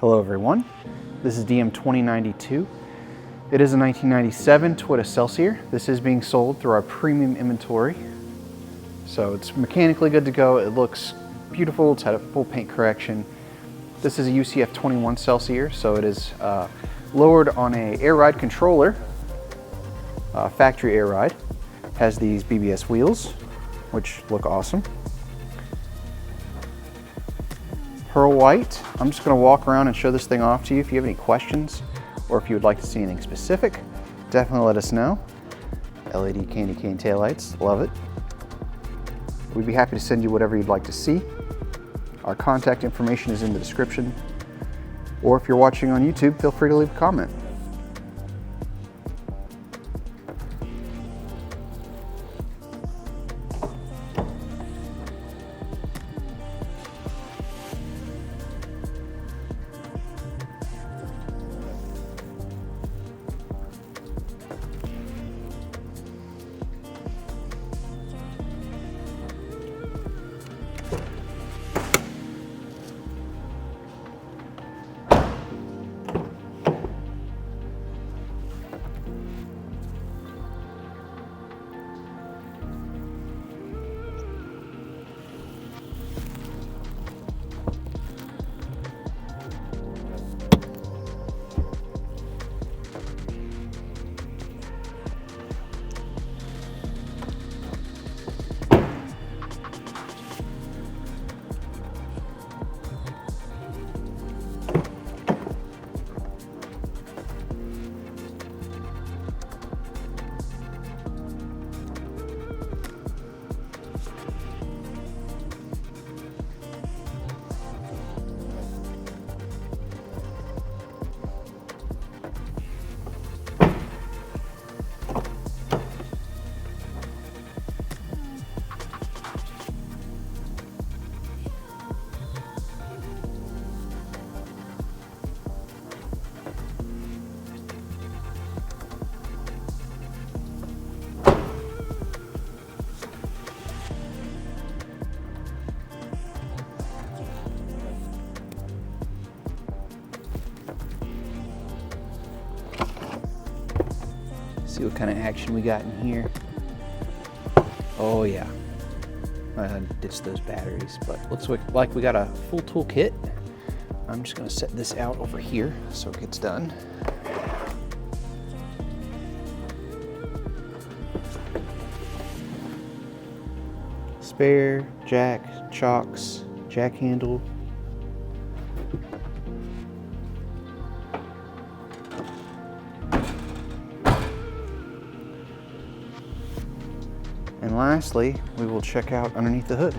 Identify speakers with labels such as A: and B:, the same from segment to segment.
A: Hello everyone, this is DM2092. It is a 1997 Toyota Celsior. This is being sold through our premium inventory. So it's mechanically good to go. It looks beautiful. It's had a full paint correction. This is a UCF21 Celsior, so it is lowered on a air ride controller, factory air ride. Has these BBS wheels, which look awesome. Pearl white. I'm just going to walk around and show this thing off to you. If you have any questions or if you would like to see anything specific, definitely let us know. LED candy cane taillights, love it. We'd be happy to send you whatever you'd like to see. Our contact information is in the description. Or if you're watching on YouTube, feel free to leave a comment. See what kind of action we got in here. Oh yeah, I ditched those batteries, but looks like we got a full tool kit. I'm just gonna set this out over here so it gets done. Spare, jack, chocks, jack handle. And lastly, we will check out underneath the hood.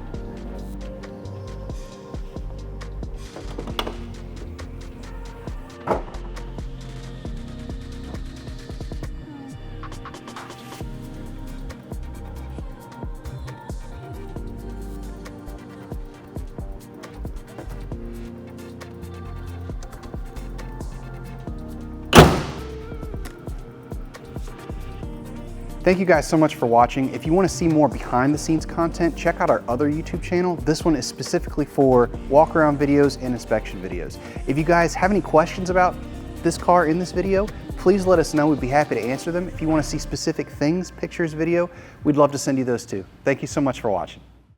A: Thank you guys so much for watching. If you want to see more behind the scenes content, check out our other YouTube channel. This one is specifically for walk around videos and inspection videos. If you guys have any questions about this car in this video, please let us know. We'd be happy to answer them. If you want to see specific things, pictures, video, we'd love to send you those too. Thank you so much for watching.